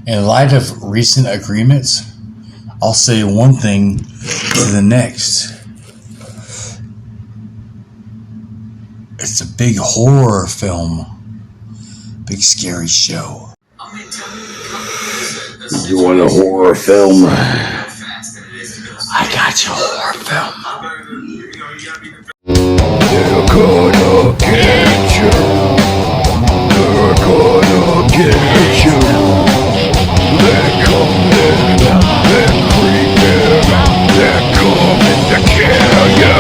In light of recent agreements, I'll say one thing to the next. It's a big horror film, big scary show. You want a horror film? I got you a horror film. They're gonna get you. They're gonna get you. They're coming, they're creeping, they're coming to kill you.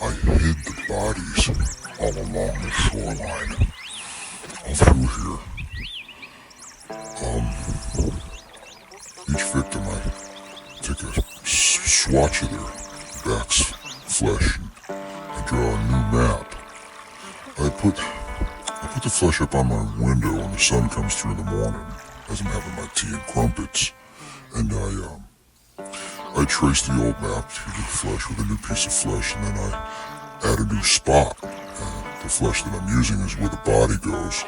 I hid the bodies all along the shoreline, all through here. Each victim, I take a swatch of their back's flesh and draw a new map. I put put the flesh up on my window when the sun comes through in the morning as I'm having my tea and crumpets, and I trace the old map to the flesh with a new piece of flesh, and then I add a new spot. The flesh that I'm using is where the body goes.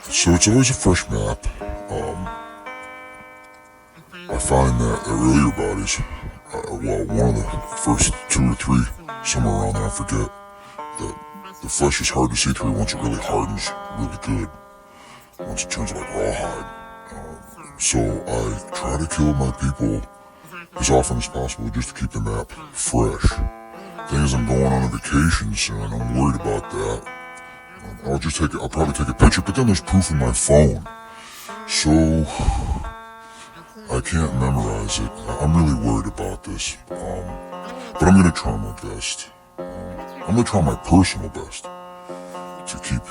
So it's always a fresh map. I find that earlier bodies, one of the first 2 or 3, somewhere around there, I forget, that the flesh is hard to see through once it really hardens really good, once it turns like rawhide. So I try to kill my people as often as possible just to keep the map fresh. Thing is, I'm going on a vacation soon. I'm worried about that. I'll probably take a picture, but then there's proof in my phone. So I can't memorize it. I'm really worried about this. But I'm gonna try my best. I'm gonna try my personal best to keep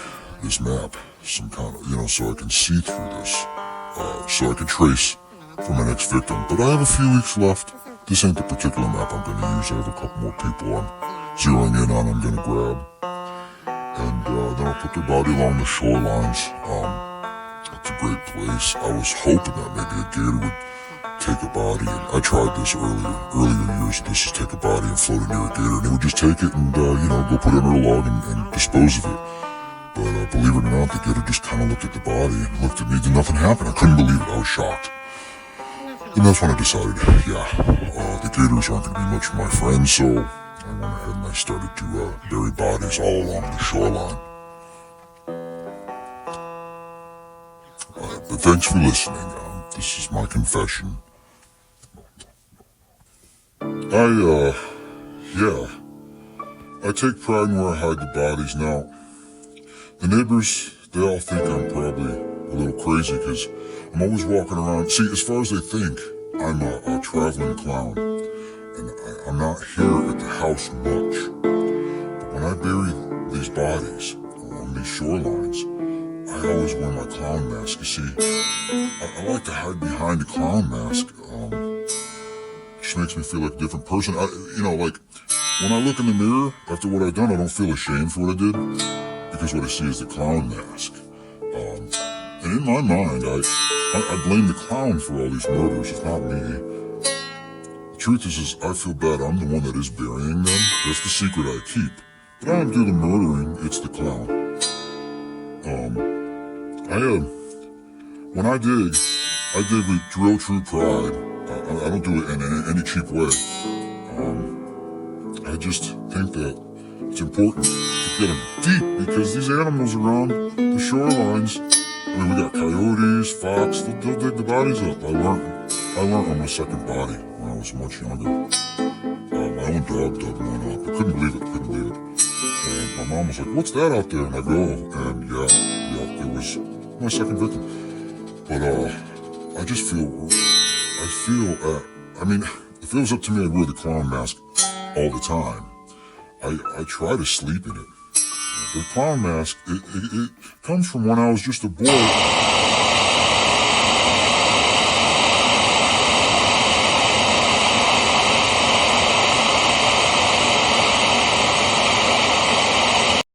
this map some kind of, so I can see through this. So I can trace for my next victim. But I have a few weeks left. This ain't the particular map I'm going to use. I have a couple more people I'm zeroing in on, I'm going to grab. And then I'll put their body along the shorelines. It's a great place. I was hoping that maybe a gator would take a body. And I tried this earlier years. This is take a body and float it near a gator. And they would just take it and, go put it under a log and dispose of it. But believe it or not, the gator just kind of looked at the body and looked at me. Did nothing happen. I couldn't believe it. I was shocked. And that's when I decided, the gators aren't going to be much of my friends, so I went ahead and I started to bury bodies all along the shoreline. But thanks for listening. This is my confession. I take pride in where I hide the bodies. Now, the neighbors, they all think I'm probably a little crazy because I'm always walking around. See, as far as they think, I'm a traveling clown, and I'm not here at the house much. But when I bury these bodies along these shorelines, I always wear my clown mask. You see, I like to hide behind a clown mask. It just makes me feel like a different person. Like when I look in the mirror after what I've done, I don't feel ashamed for what I did because what I see is the clown mask. And in my mind, I blame the clown for all these murders. It's not me. The truth is I feel bad. I'm the one that is burying them. That's the secret I keep. But I don't do the murdering. It's the clown. When I dig with real true pride. I don't do it in any cheap way. I just think that it's important to get them deep because these animals around the shorelines. I mean, we got coyotes, fox, they'll dig the bodies up. I learned on my second body when I was much younger. My own dog dug one up. I couldn't believe it. And my mom was like, "What's that out there?" And I go, and it was my second victim. But I feel, if it was up to me, I'd wear the clown mask all the time. I try to sleep in it. The clown mask, it comes from when I was just a boy.